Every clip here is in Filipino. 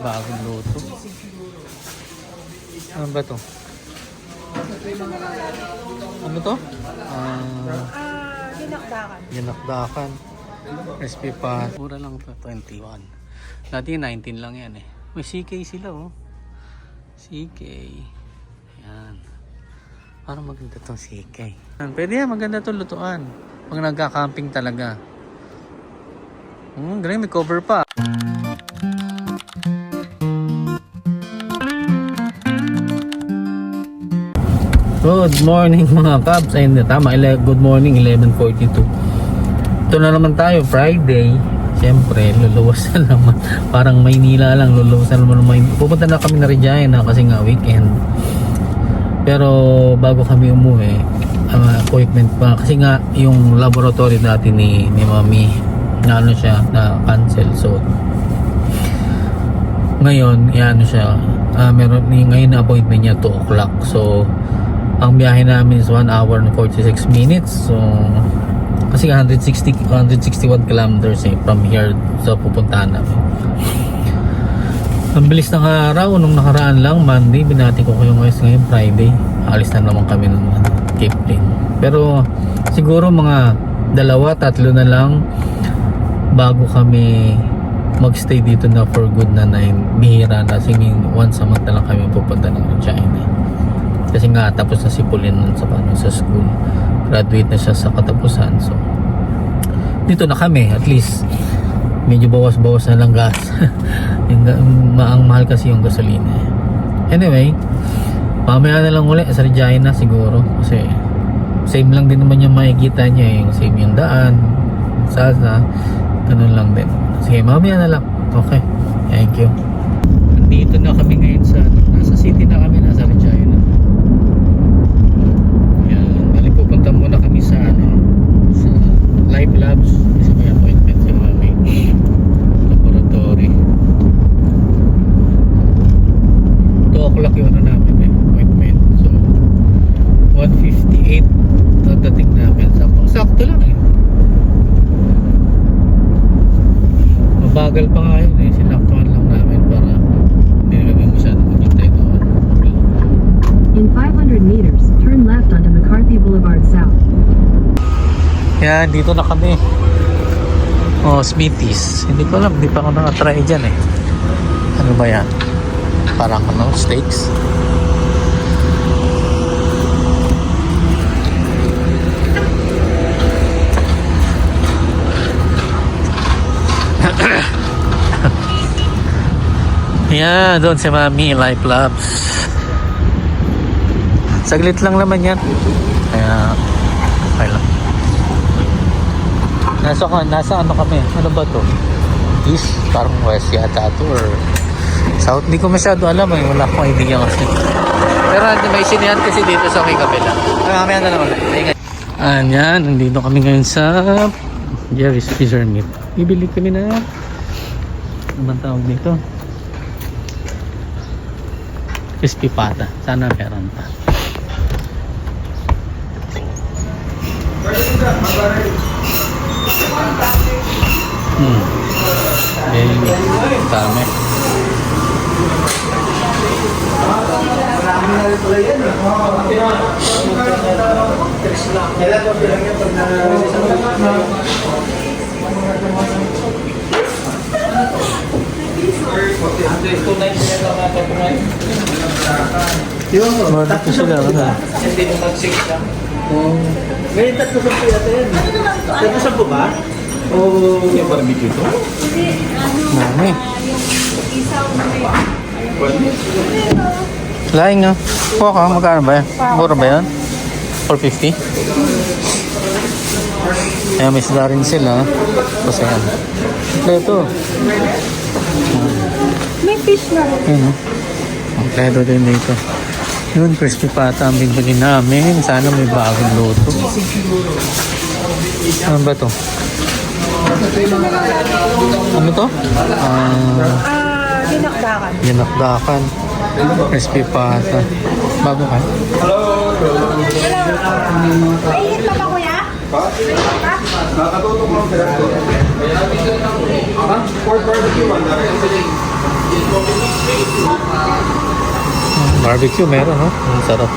bagong luto. Ano ba to? Ano to? Dinakdakan. Ginakdakan. Crispy pat. Mura lang to, 21. Dati 19 lang yan eh. May CK sila oh. CK. Ayan. Parang maganda tong CK. Pwede yan, maganda tong lutuan. Pag nagka-camping talaga. Galing, may cover pa. Good morning mga Cubs. Ayun na, tama. Good morning, 11:42. Ito na naman tayo, Friday. Siyempre, luluwas na naman. Parang Maynila lang, luluwas na naman. Pupunta na kami na Regina kasi nga weekend. Pero bago kami umuwi, appointment pa. Kasi nga, yung laboratory dati ni Mami, na ano siya, na cancel. So, ngayon, ano siya, meron, ngayon na appointment niya 2 o'clock. So, ang biyahe namin is 1 hour and 46 minutes. So, kasi 161 kilometers from here sa pupuntahan namin. Ang bilis ng araw. Nung nakaraan lang, Monday, binati ko kayo ngayon Friday. Alis na naman kami ng Cape Plain. Pero, siguro mga 2-3 na lang bago kami magstay dito na for good na 9. Bihira na. Kasi once a month na lang kami pupunta ng China. Kasi nga tapos na si Pauline nun sa school. Graduate na siya sa katapusan. So dito na kami, at least medyo bawas-bawas na lang gas. Ang mahal kasi yung gasolina. Anyway, mamaya na lang ulit sa Regina siguro. Kasi same lang din naman yung makikita niya. Same yung daan, salsa, ganun lang din. Sige, mamaya na lang. Okay, thank you. Nandito na kami ngayon nasa city na kami, nasa Regina. Punta muna kami sa Live Labs kasi may appointment si Mami, laboratory. 2 o'clock yung namin appointment. So 1:58 dating namin. Sakto lang mabagal pa nga yun sinaktuhan lang namin para hindi kami masyadong maghintay doon. In 500 meters, turn left onto McCarthy Boulevard South. Yan, dito na kami. Smithies. Hindi ko alam, hindi pa ako nakatry dyan eh. Ano ba yan? Parang steaks. Yan, doon si Mami, Life Labs. Saglit lang naman yan. Kaya okay lang. Nasa ano kami? Ano ba to? East? Parang west yata to or south? Hindi ko masyado alam eh. Wala akong idea kasi. Pero may sinihan kasi dito sa may kabila. Mamaya na lang ulit. Ayan, nandito kami ngayon sa Jerry's Fisher Meat. Bibili kami na ano bang tawag dito? Crispy pata. Sana meron pa. Dami. Tatlo sila na. Hindi mo mag-6 lang. Ngayon 3 sa yata yan. 3 sa ba? O yung barbecue to? Mami. Laing nga. Kuha ka, magkano ba yan? Mura ba yan? 450? Ayan, may sila rin sila. Kasi yan. Ito. May fish na rin. Kompleto din dito. Yun, crispy pata ang bibili namin. Sana may bagong luto. Ano ba to? Ano to? Dinakdakan. Ginakdakan. Crispy pata. Bago ka? Hello. Mainit pa ba kuya? Barbecue meron, no? Ang sarap.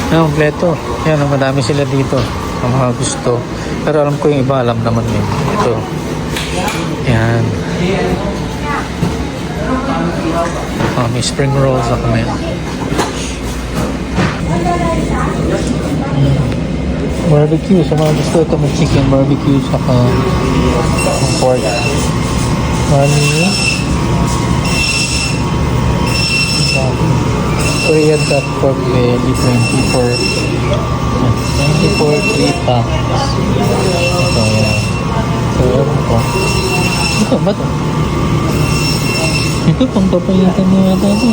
Ang kompleto. Yan, madami sila dito. Ang mga gusto. Pero alam ko yung iba, alam naman yun. Ito. Yan. Oh, may spring rolls ako ngayon. Barbecue. Sa mga gusto ito, may chicken barbecue saka pork. Money. Korean cut pork belly 24 3 packs. Ito yan. So ewan ko. Ito ba ito? Ito pang papayatan na yata ito.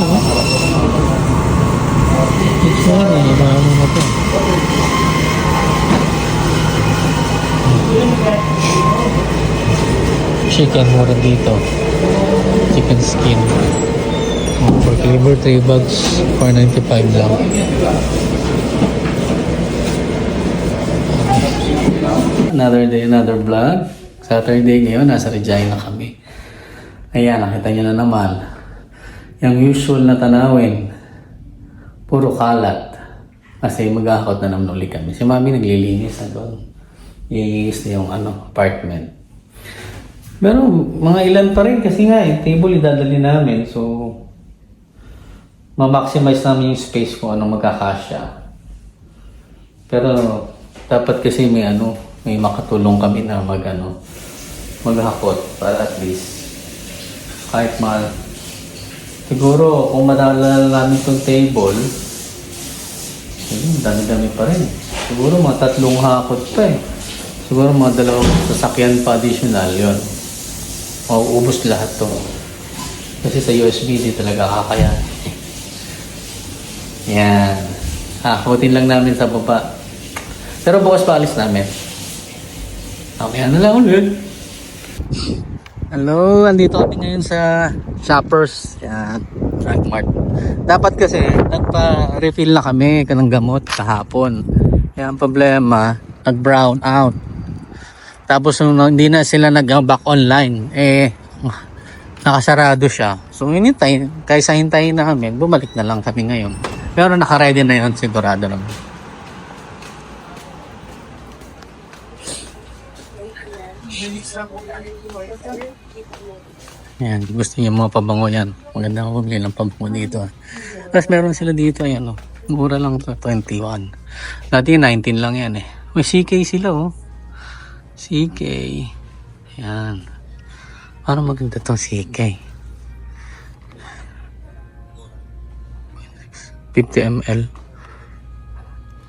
Ito yan. Ano na ito? Chicken mura dito. Chicken skin. Pork liver 3 bags 4.95 lang. Another day, another vlog. Saturday ngayon, nasa Regina kami. Ayan, nakita nyo na naman. Yung usual na tanawin, puro kalat. Kasi maghahakot na naman ulit kami. Si Mami naglilinis na doon. Lilinis na yung apartment. Pero mga ilan pa rin kasi nga table idadali namin. So, ma-maximize namin yung space kung anong magkakasya. Pero dapat kasi may makatulong kami na maghakot para at least kahit siguro kung madala namin itong table, dami-dami pa rin. Siguro mga 3 hakot pa eh. Siguro mga 2 sasakyan pa additional yun. Mauubos lahat to. Kasi sa USB di talaga kakaya. Yan. Hakutin lang namin sa baba. Pero bukas pa alis namin. Okay, ano lang ulit. Hello, andito kami ngayon sa Shoppers. Yan, Frank Mart. Dapat kasi, nagpa-refill na kami ng gamot kahapon. Kaya ang problema, nag-brown out. Tapos nung hindi na sila nag-back online, nakasarado siya. So, kaysa hintayin na kami, bumalik na lang kami ngayon. Pero naka-ready na yun, sigurado naman. Yan, gusto niyo mga pabango yan. Maganda ako bumili ng pabango dito. Tapos meron sila dito, ayan mura lang to, 21. Dati 19 lang yan eh. May CK sila oh. CK. Yan. Parang maganda tong CK. 50 ml.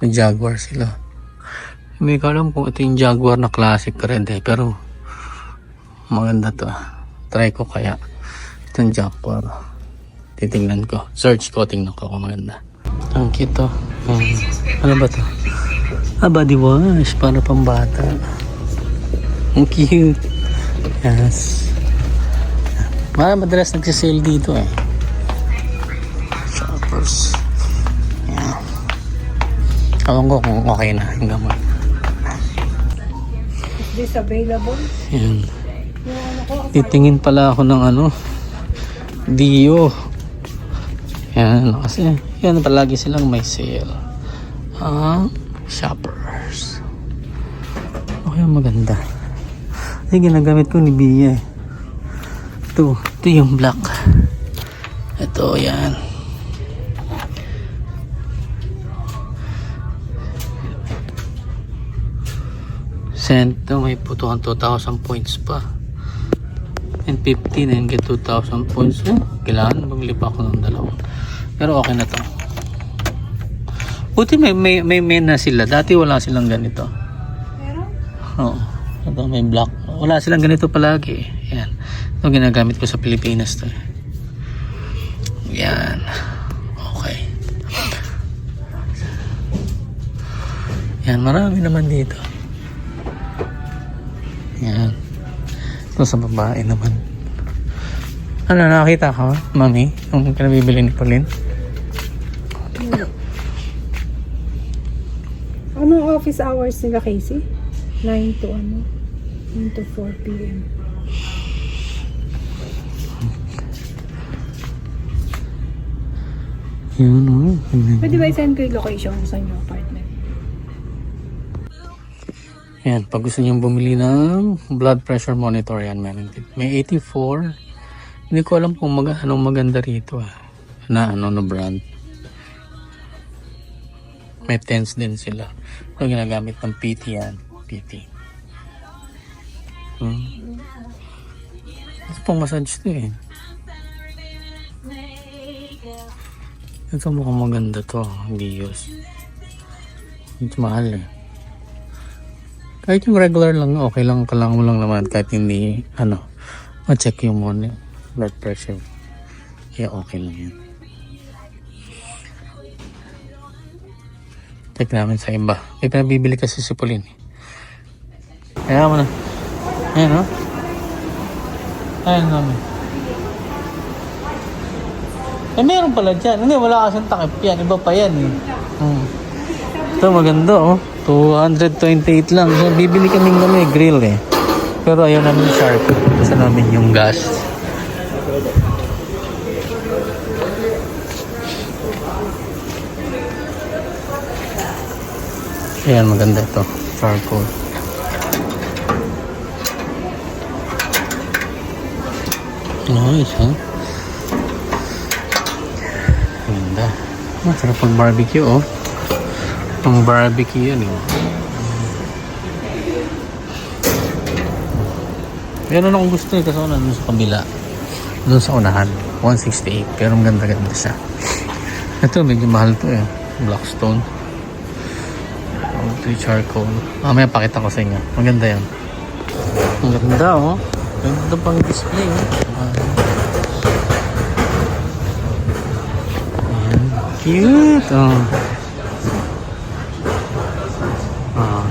May Jaguar sila. Hindi ko alam kung ito yung Jaguar na classic red eh. Pero maganda to. Try ko kaya itong Jaguar. Titingnan ko. Search ko. Tingnan ko kung maganda. Ang cute to. Ano ba to? Body wash. Para pang bata. Ang cute. Yes. Madalas nagsisale dito eh. Shoppers. Yan. Alam ko kung okay na yung gamot. Is this available? Yan. Titingin pala ako ng Dio. Yan. Kasi yan palagi silang may sale. Shoppers. Okay, maganda. Ito ginagamit ko ni Bia. Ito yung black. Ito yan. Sent may putuhan 2,000 points pa. And 15 and get 2,000 points. Kailangan bumili pa ako ng 2. Pero okay na to. Buti may na sila. Dati wala silang ganito. Pero? Oo. Ito may black. Wala silang ganito palagi. Yan. Ito ginagamit ko sa Pilipinas to. Yan. Okay. Yan. Marami naman dito. Yan. Ito sa babae naman. Ano, nakakita ka, Mami? Yung pinabibili ni Pauline? Anong office hours nila, Casey? 9 to 4 p.m. Yun o. Pwede ba i-send ko yung location sa inyo apartment? Yan, pag gusto niyong bumili ng blood pressure monitor, yan, meron din. May 84. Hindi ko alam kung anong maganda rito na brand. May tens din sila. Ito ginagamit ng PT yan. PT. Ito pang massage to eh. Ito mukhang maganda to. Bios. Ito mahal eh. Kahit yung regular lang, okay lang. Kailangan mo lang naman kahit hindi, ma-check yung blood pressure. Kaya okay lang yan. Check namin sa iba. May pinabibili kasi si Pauline. Kaya mo na. Ayan o. Ayan namin. Meron pala dyan. Hindi, wala kasing takip yan. Iba pa yan eh. Ito maganda oh. 228 lang. So, bibili kaming grill eh. Pero ayaw namin sharp. Gusto namin yung gas. Ayan, maganda ito. Charcoal. Nice, ha? Maganda. Masarap pang barbecue, oh. Pang barbecue yan, eh. Meron akong gusto eh, kasi nandun sa kabila. Doon sa unahan. 168. Pero maganda-ganda siya. Ito, medyo mahal to eh. Blackstone. Charcoal. Mamaya pakita ko sa inyo. Maganda yan. Ang ganda oh. Ganda pang display oh. Ayan. Cute oh.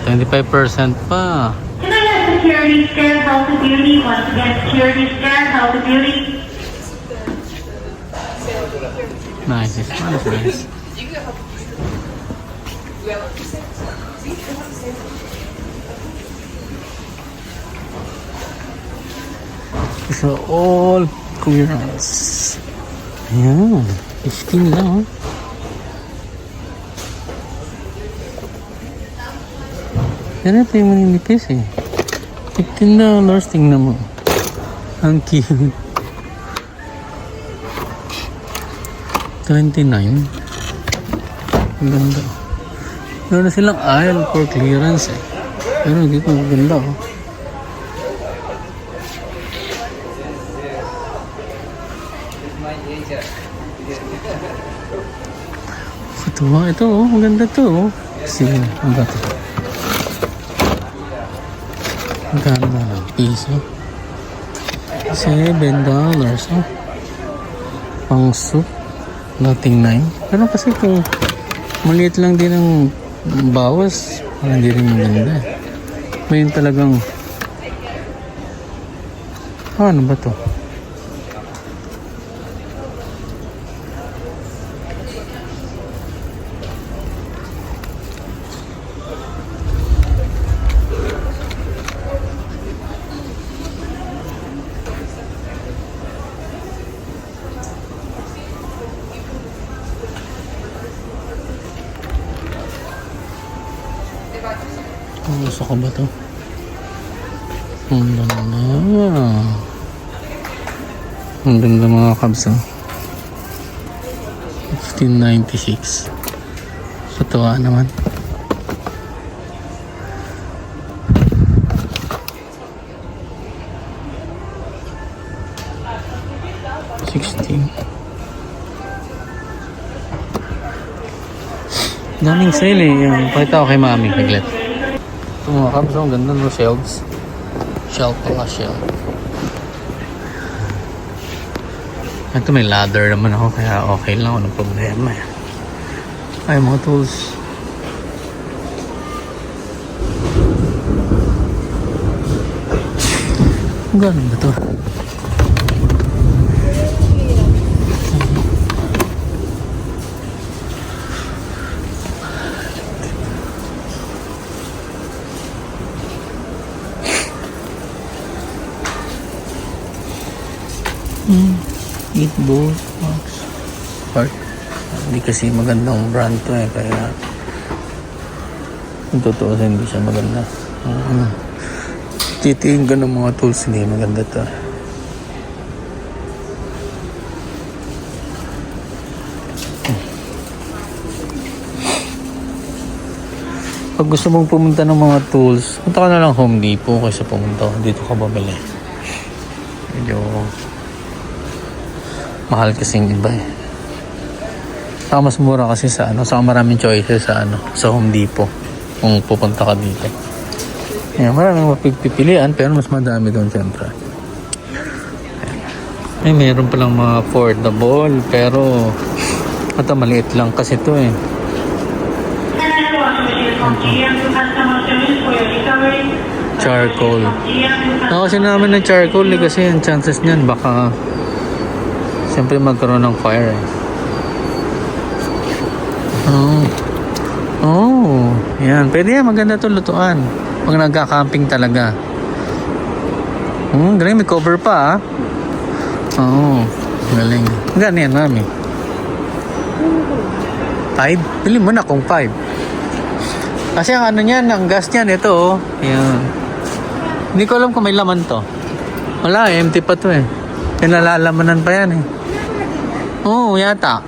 25% pa. Can I have security scan healthy beauty? Once again, security scan healthy beauty. Nice. This one is nice. So all clearance. Ayan. 15 lang oh. Yan ito yung maninipis eh. $15. Tingnan mo. Ang cute. 29. Ang ganda. Meron na silang aisle for clearance eh. Pero dito maganda oh. Ito oh, maganda to oh. Sige, ang ba ito? Magkano na lang? Piso? $7 oh. Pang soup. Nothing 9. Pero kasi kung maliit lang din ang bawas, hindi rin maganda. May talagang ano ba to? Gusto ko ba ito? Ang ganda. Ang ganda mga kabs. 1596. Katuwa naman. Daming sale eh. Pakita ko kay mami. Paglit. Ito mga kabs, ang ganda no shelves. Shelf pala, shelf. Ito may ladder naman ako kaya okay lang. Anong problema eh. Ay mga tools. Ganun ba ito? Boat Max Park. Hindi kasi magandang brand to eh, kaya kung totoo hindi siya maganda. Titiin ka ng mga tools, hindi maganda to. Pag gusto mong pumunta ng mga tools, punta ka na lang Home Depot kaysa pumunta dito ka babili. Medyo mahal kasing iba eh. Saka mas mura kasi sa saka maraming choices sa Home Depot kung pupunta ka dito. Ayan, maraming mapipilian pero mas madami doon siyempre. Ay, meron palang mga affordable pero ito maliit lang kasi ito eh. Charcoal. Kasi namin ng charcoal eh, kasi ang chances niyan baka siyempre magkaroon ng fire eh. Yan. Pwede yan, maganda to lutuan pag nagka-camping talaga. Galing, may cover pa galing. Maganda yan mami. 5? Pili mo na kung 5. Kasi ang niyan, ang gas niyan, ito yan. Hindi ko alam kung may laman to. Wala, empty pa to eh. Pinalalamanan pa yan eh. Yata.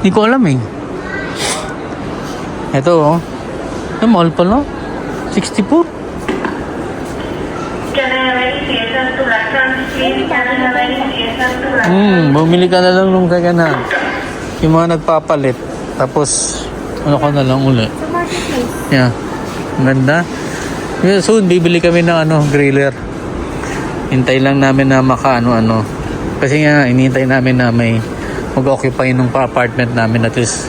Hindi ko alam eh. Ito ay mahal pala. 64. Bumili ka na lang nung kaya na. Yung mga nagpapalit. Tapos ka na lang uli. Sa marketplace. Yeah. Ang ganda. Soon bibili kami ng griller. Hintay lang namin na maka-ano. Kasi nga inihintay namin na may mag-occupy nung apartment namin at least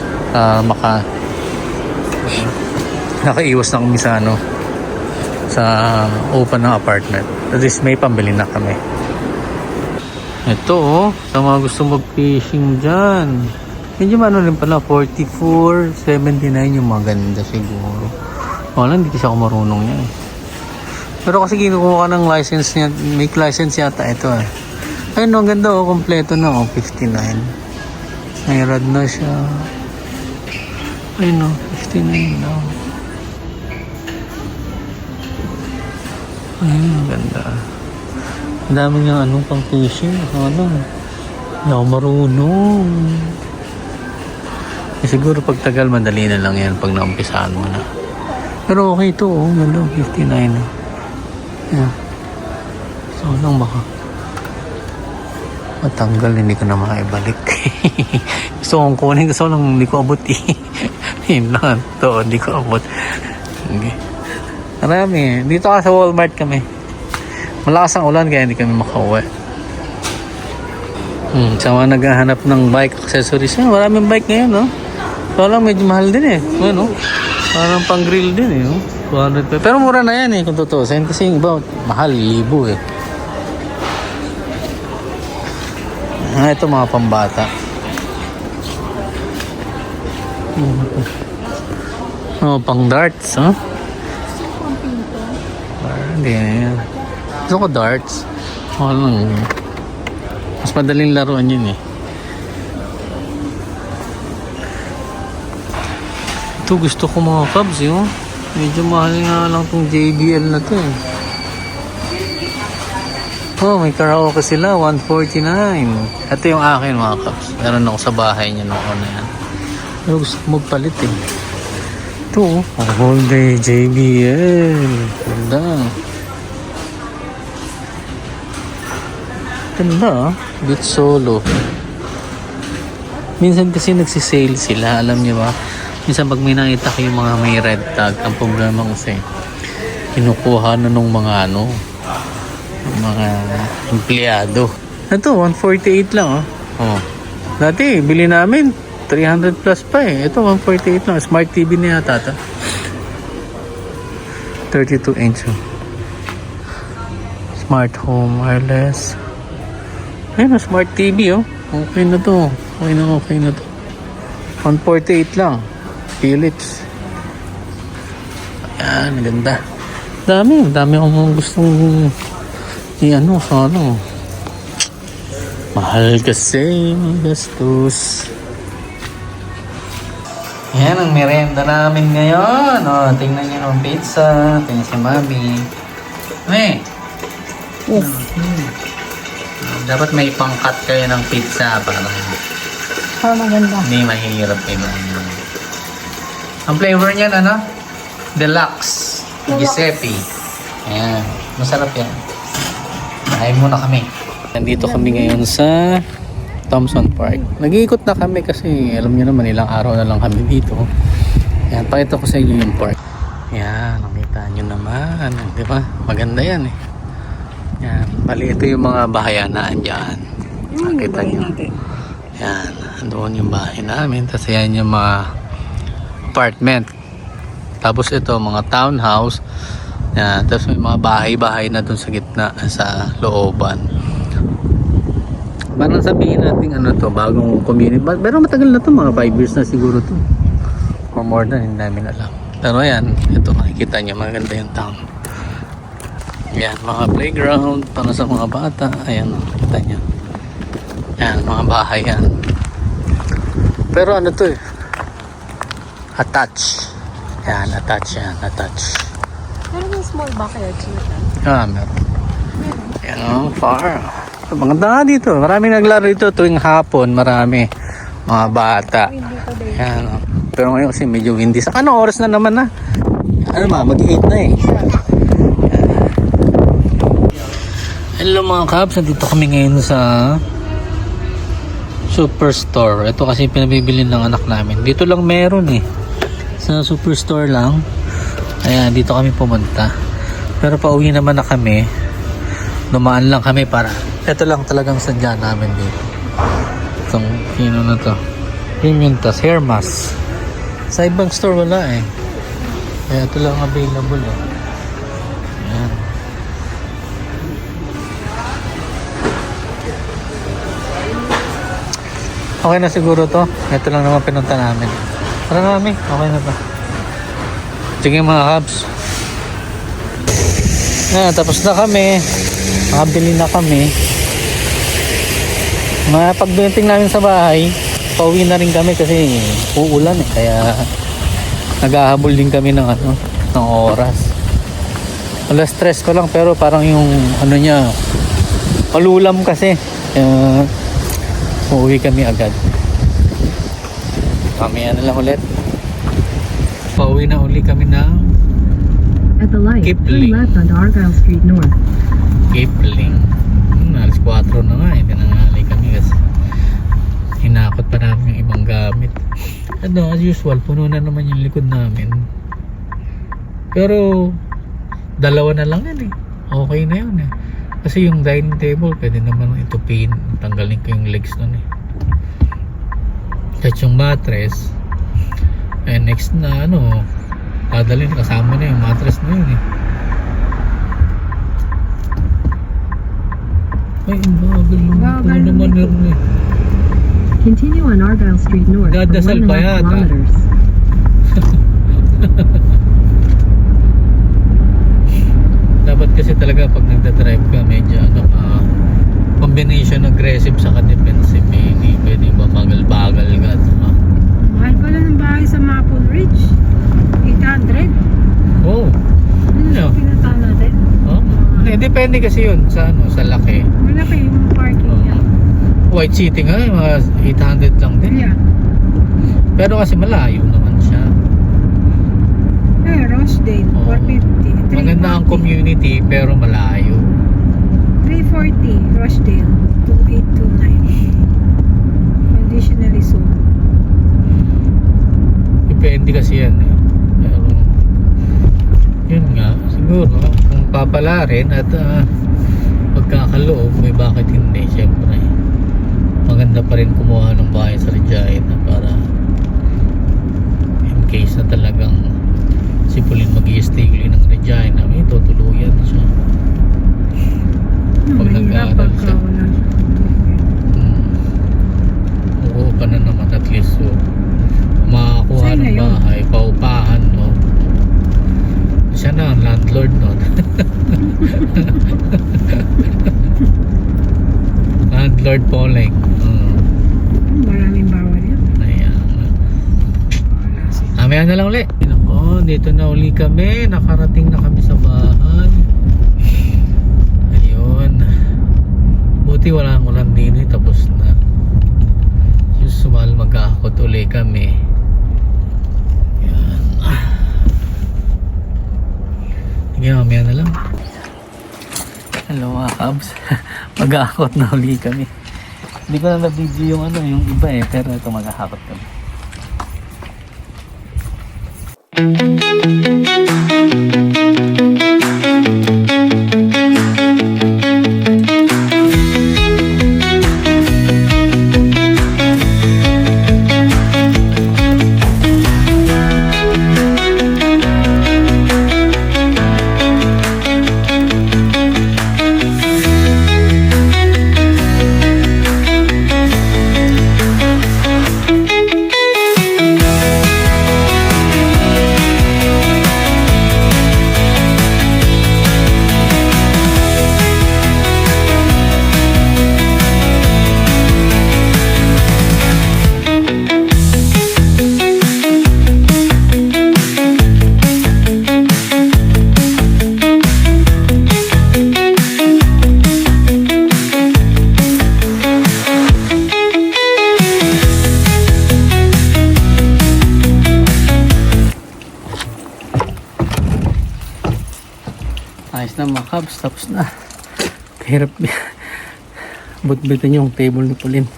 nakaiwas na kami sa sa open ng apartment. At least may pambili na kami. Ito sa mga gusto mag-fishing dyan. Medyo rin pala, 44.79 yung maganda siguro. Wala, hindi kasi ako marunong yan eh. Pero kasi kinukuha ka ng license niya, make license yata ito eh. Ayun, ang ganda kompleto na 59. May rad na siya. Ayun 59 na. Ayun, ang ganda. Ang dami niyang pang fishing. Hindi ako marunong. Siguro pag tagal, madali na lang yan pag naumpisahan mo na. Pero okay ito, ganda, 59 na. Yeah. So, lang baka matanggal, hindi ko na makaibalik. Gusto kong kunin, gusto lang, hindi ko abot eh. Yun lang, ito, hindi ko abot. Okay. Marami. Dito ka sa Walmart kami. Malakas ang ulan kaya hindi kami makauwi. Sa mga naghahanap ng bike accessories, maraming bike ngayon, no? So lang, medyo mahal din eh. Parang pang grill din eh. 200 pesos. Pero mura na yan eh, kung totoo. Kasi yung iba, mahal, libo eh. Ito mga pambata. Pang darts, ha? Hindi yan. Gusto ko darts. Mas madaling laruan yun eh. Ito gusto ko mga Cubs yun. Medyo mahal nga lang tong JBL na to eh. May karaoke sila, 149. Ito yung akin mga Cubs. Meron ako sa bahay niya noon na yan. Pero gusto ko magpalit eh. Ito all day JBL. Ganda. Ganda Beat Solo. Minsan kasi nagsisale sila, alam niyo ba? Minsan pag may nakita kayo mga may red tag, ang problema kasi kinukuha na nung mga mga empleyado. Ito 148 lang Dati bili namin 300 plus pa eh. Ito 148 lang. Smart TV na yata ito. 32 inch Smart home wireless. Ayun smart TV Okay na to. Okay na to. 148 lang. Philips. Ayan, ganda. Dami akong gustong Mahal kasi, gastos. Yan ang merienda namin ngayon. O, tingnan niyo ang pizza. Tingnan si Mami. May. Yes. Dapat may pangkat kayo ng pizza para Maganda. hindi mahirap ito. Ang flavor niyan, ano? Deluxe. Giuseppe. Ayan. Masarap yan. Kain muna kami. Nandito kami ngayon sa Thompson Park. Nag-iikot na kami kasi alam niyo naman ilang araw na lang kami dito. Ayan, pakita ko sa inyo yung park. Ayan, nakita nyo naman. Di ba? Maganda yan eh. Ayan, bali ito yung mga bahayanaan dyan. Nakita nyo. Ayan, doon yung bahay namin. Tapos ayan yung mga apartment. Tapos ito, mga townhouse. Ayan, tapos may mga bahay-bahay na doon sa gitna, sa looban. Parang sabihin natin ano to, bagong community. Pero matagal na to, mga 5 years na siguro to. Or more than, hindi namin alam. Pero ayan, ito makikita nyo, maganda yung town. Ayan, mga playground para sa mga bata. Ayan, makikita nyo. Ayan, mga bahay yan. Pero ano to eh, attach. Ayan, attach yan, attach. Pero may small backyard sila. Meron. Ayan o, far. Maganda nga dito. Maraming naglaro dito tuwing hapon. Marami. Mga bata. Ayan o. Pero ngayon kasi medyo windy. Sa ano oras na naman na? Ano mag-8 na eh. Hello mga kabs. Nandito kami ngayon sa Superstore. Ito kasi pinabibili ng anak namin. Dito lang meron eh. Sa Superstore lang. Ayan, dito kami pumunta. Pero pauwi naman na kami. Dumaan lang kami para ito lang talagang sadya namin dito. Itong pino na to. Premium tas hair mask. Sa ibang store wala eh. Kaya ito lang available eh. Ayan. Okay na siguro to. Ito lang naman pinunta namin. Tara na kami. Okay na to. Sige mga kabs. Tapos na kami. Nakabili na kami. Mga pagdating namin sa bahay, pauwi na rin kami kasi uulan eh. Kaya naghahabol din kami ng ng oras. Alas stress ko lang pero parang yung ano niya malulam kasi. Kaya uuwi kami agad. Mamaya na lang ulit. Pauwi na uli kami ng At the light, Kipling. turn left onto Argyle Street North. Kipling. Alas 4 na nga. Tinangali kami kasi hinakot pa namin yung ibang gamit. Ano, as usual, puno na naman yung likod namin. Pero dalawa na lang yan eh. Okay na yun eh. Kasi yung dining table, pwede naman itupin. Tanggalin ko yung legs nun eh. At yung mattress, next na dadalhin kasama na yung mattress na yun eh. Ay, bagal naman yun eh. Continue on Argyle Street North for Dadasal 1.5 pa yata. kilometers. Dapat kasi talaga pag nagdadrive ka medyo combination aggressive sa defensive eh. Hindi pwedeng bagal-bagal ka. Mahal pala ng bahay sa Maple Ridge. 800. Oh. Ano pinunta natin? Oh. Depende kasi yun sa sa laki. Malaki yung parking niya. White City nga, mga 800 lang din. Yeah. Pero kasi malayo naman siya. Rochdale, Oo. 450. Maganda ang community pero malayo. 340, Rochdale, 2829. Conditionally sold. Depende kasi yan eh. Pero yun nga, siguro kung papala rin at pagkakaloob, may bakit hindi, syempre maganda pa rin kumuha ng bahay sa Regina para in case na talagang si Pauline mag-i-stay ng Regina, may tutuluyan siya pag nag-aaral siya. Oo pa na naman at least so makakuha Saan na ng yun? bahay, paupahan mo. Siya na ang landlord nun. Landlord Lord Polek. Maraming bawal yan. Ayan. Wala sila. Mamaya na lang ulit. Ako, dito na uli kami. Nakarating na kami sa bahay. Ayun. Buti walang ulan din eh. Tapos na. Sumal mag-aakot uli kami. Ayan. Sige, mamaya na lang. Hello mga kabs. Mag-aakot na uli kami. Hindi ko na na-video yung yung iba eh. Pero ito mag-aakot kami. Ayos na mga kabs, tapos na. Kahirap butbitin yung table ni Pauline.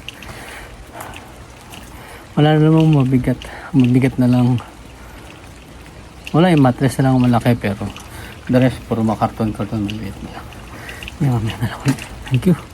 Wala na namang mabigat. Mabigat na lang. Wala yung mattress na lang malaki pero the rest puro makarton-karton maliit na. Mamaya na lang ulit. Thank you.